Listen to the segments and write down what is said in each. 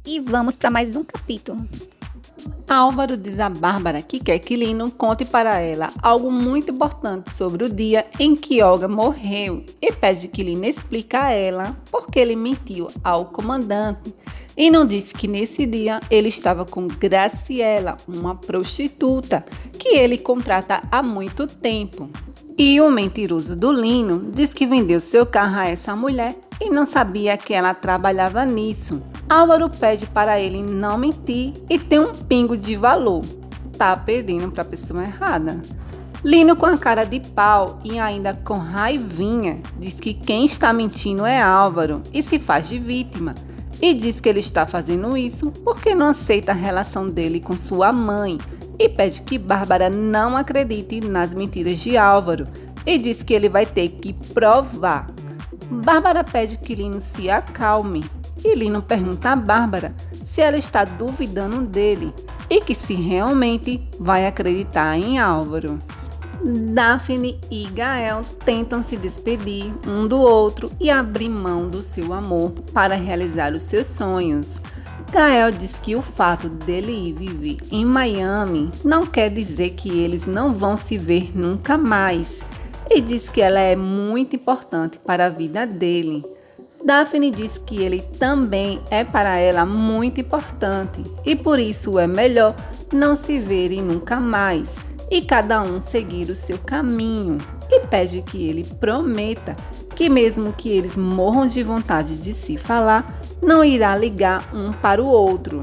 E vamos para mais um capítulo. Álvaro diz a Bárbara que quer que Lino conte para ela algo muito importante sobre o dia em que Olga morreu e pede que Lino explique a ela por que ele mentiu ao comandante e não disse que nesse dia ele estava com Graciela, uma prostituta que ele contrata há muito tempo. E o mentiroso do Lino diz que vendeu seu carro a essa mulher e não sabia que ela trabalhava nisso. Álvaro pede para ele não mentir e ter um pingo de valor. Tá pedindo para a pessoa errada. Lino, com a cara de pau e ainda com raivinha, diz que quem está mentindo é Álvaro e se faz de vítima. E diz que ele está fazendo isso porque não aceita a relação dele com sua mãe e pede que Bárbara não acredite nas mentiras de Álvaro e diz que ele vai ter que provar. Bárbara pede que Lino se acalme e Lino pergunta a Bárbara se ela está duvidando dele e que se realmente vai acreditar em Álvaro. Daphne e Gael tentam se despedir um do outro e abrir mão do seu amor para realizar os seus sonhos. Gael diz que o fato dele ir viver em Miami não quer dizer que eles não vão se ver nunca mais. E diz que ela é muito importante para a vida dele. Daphne diz que ele também é para ela muito importante e por isso é melhor não se verem nunca mais e cada um seguir o seu caminho. E pede que ele prometa que mesmo que eles morram de vontade de se falar, não irá ligar um para o outro.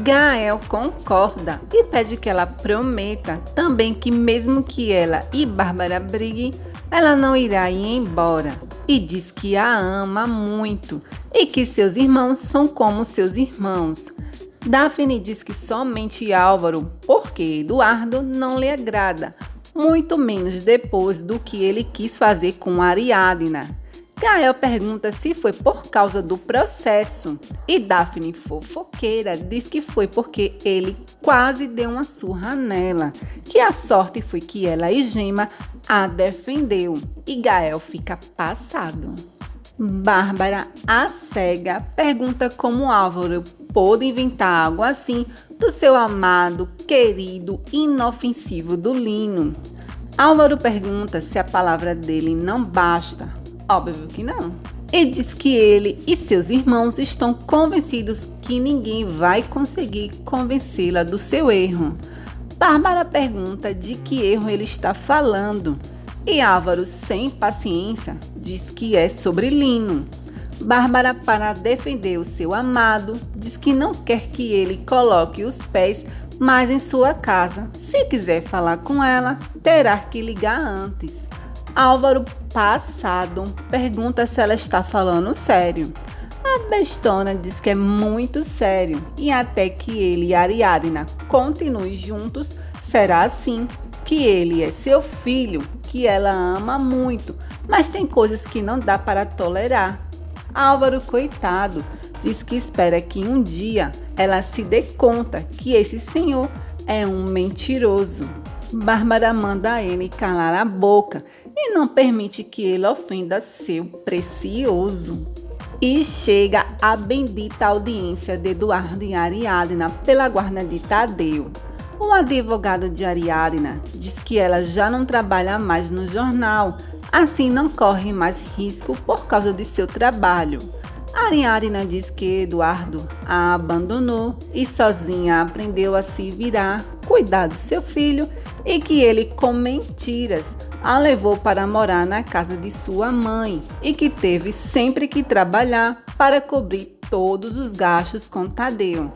Gael concorda e pede que ela prometa também que mesmo que ela e Bárbara briguem, ela não irá ir embora. E diz que a ama muito e que seus irmãos são como seus irmãos. Daphne diz que somente Álvaro, porque Eduardo não lhe agrada, muito menos depois do que ele quis fazer com Ariadna. Gael pergunta se foi por causa do processo e Daphne, fofoqueira, diz que foi porque ele quase deu uma surra nela, que a sorte foi que ela e Gema a defendeu e Gael fica passado. Bárbara, a cega, pergunta como Álvaro pôde inventar algo assim do seu amado, querido, inofensivo do Lino. Álvaro pergunta se a palavra dele não basta. Óbvio que não. E diz que ele e seus irmãos estão convencidos que ninguém vai conseguir convencê-la do seu erro. Bárbara pergunta de que erro ele está falando. E Álvaro, sem paciência, diz que é sobre Lino. Bárbara, para defender o seu amado, diz que não quer que ele coloque os pés mais em sua casa. Se quiser falar com ela, terá que ligar antes. Álvaro, passado, pergunta se ela está falando sério. A bestona diz que é muito sério e até que ele e Ariadna continuem juntos, será assim, que ele é seu filho, que ela ama muito, mas tem coisas que não dá para tolerar. Álvaro, coitado, diz que espera que um dia ela se dê conta que esse senhor é um mentiroso. Bárbara manda a ele calar a boca e não permite que ele ofenda seu precioso. E chega a bendita audiência de Eduardo e Ariadna pela guarda de Tadeu. O advogado de Ariadna diz que ela já não trabalha mais no jornal, assim não corre mais risco por causa de seu trabalho. Ariadna diz que Eduardo a abandonou e sozinha aprendeu a se virar, cuidar do seu filho e que ele, com mentiras, a levou para morar na casa de sua mãe e que teve sempre que trabalhar para cobrir todos os gastos com Tadeu.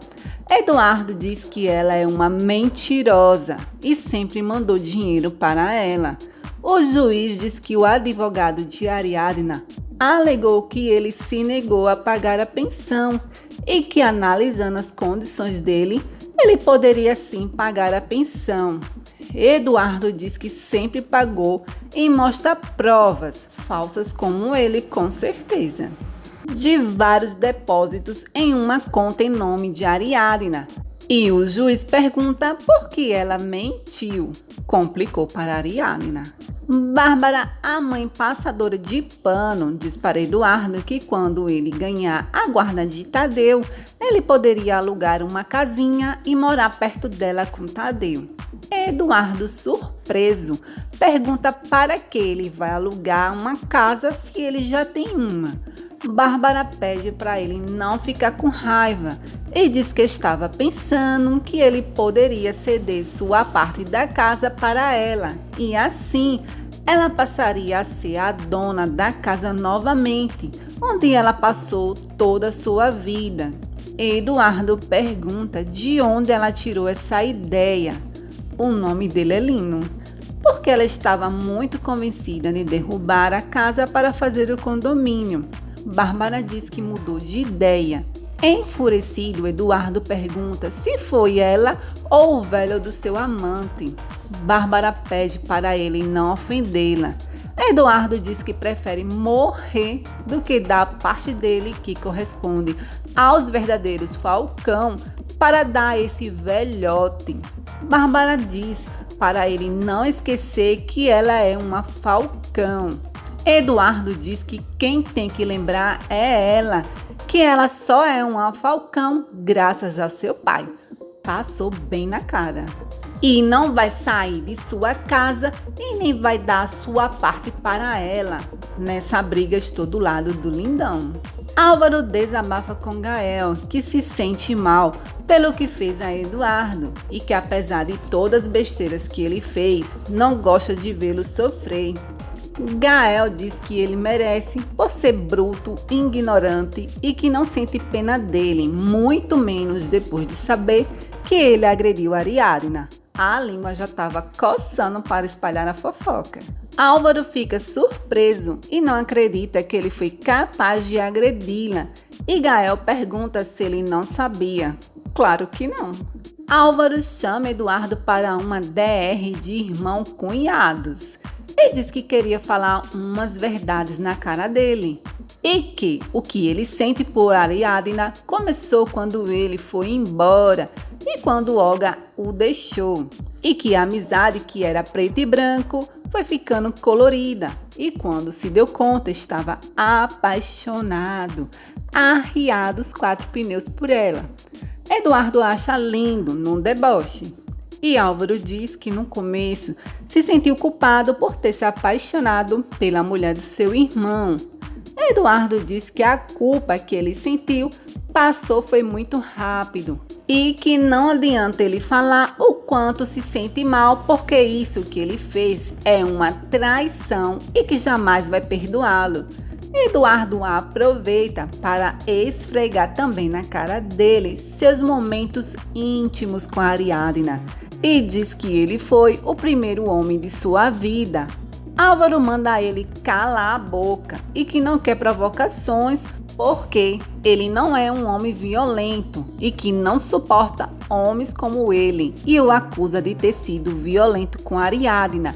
Eduardo diz que ela é uma mentirosa e sempre mandou dinheiro para ela. O juiz diz que o advogado de Ariadna alegou que ele se negou a pagar a pensão e que, analisando as condições dele, ele poderia sim pagar a pensão. Eduardo diz que sempre pagou e mostra provas falsas como ele, com certeza, de vários depósitos em uma conta em nome de Ariadna. E o juiz pergunta por que ela mentiu. Complicou para Ariadna. Bárbara, a mãe passadora de pano, diz para Eduardo que quando ele ganhar a guarda de Tadeu, ele poderia alugar uma casinha e morar perto dela com Tadeu. Eduardo, surpreso, pergunta para que ele vai alugar uma casa se ele já tem uma. Bárbara pede para ele não ficar com raiva e diz que estava pensando que ele poderia ceder sua parte da casa para ela e assim ela passaria a ser a dona da casa novamente, onde ela passou toda a sua vida. Eduardo pergunta de onde ela tirou essa ideia. O nome dele é Lino, porque ela estava muito convencida de derrubar a casa para fazer o condomínio. Bárbara diz que mudou de ideia. Enfurecido, Eduardo pergunta se foi ela ou o velho do seu amante. Bárbara pede para ele não ofendê-la. Eduardo diz que prefere morrer do que dar a parte dele que corresponde aos verdadeiros Falcão para dar esse velhote. Bárbara diz para ele não esquecer que ela é uma Falcão. Eduardo diz que quem tem que lembrar é ela, que ela só é uma Falcão graças ao seu pai. Passou bem na cara. E não vai sair de sua casa e nem vai dar a sua parte para ela. Nessa briga estou do lado do lindão. Álvaro desabafa com Gael, que se sente mal pelo que fez a Eduardo e que apesar de todas as besteiras que ele fez, não gosta de vê-lo sofrer. Gael diz que ele merece por ser bruto, ignorante e que não sente pena dele, muito menos depois de saber que ele agrediu Ariadna. A língua já estava coçando para espalhar a fofoca. Álvaro fica surpreso e não acredita que ele foi capaz de agredi-la. E Gael pergunta se ele não sabia. Claro que não. Álvaro chama Eduardo para uma DR de irmão-cunhados. E diz que queria falar umas verdades na cara dele. E que o que ele sente por Ariadna começou quando ele foi embora e quando Olga o deixou. E que a amizade que era preto e branco foi ficando colorida. E quando se deu conta estava apaixonado, arriado os 4 pneus por ela. Eduardo acha lindo, num deboche. E Álvaro diz que no começo se sentiu culpado por ter se apaixonado pela mulher do seu irmão. Eduardo diz que a culpa que ele sentiu passou foi muito rápido e que não adianta ele falar o quanto se sente mal porque isso que ele fez é uma traição e que jamais vai perdoá-lo. Eduardo aproveita para esfregar também na cara dele seus momentos íntimos com a Ariadna e diz que ele foi o primeiro homem de sua vida. Álvaro manda ele calar a boca e que não quer provocações porque ele não é um homem violento e que não suporta homens como ele e o acusa de ter sido violento com Ariadna.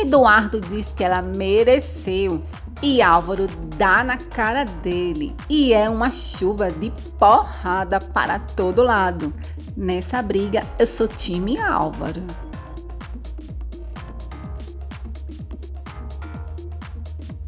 Eduardo diz que ela mereceu e Álvaro dá na cara dele e é uma chuva de porrada para todo lado. Nessa briga eu sou time Álvaro.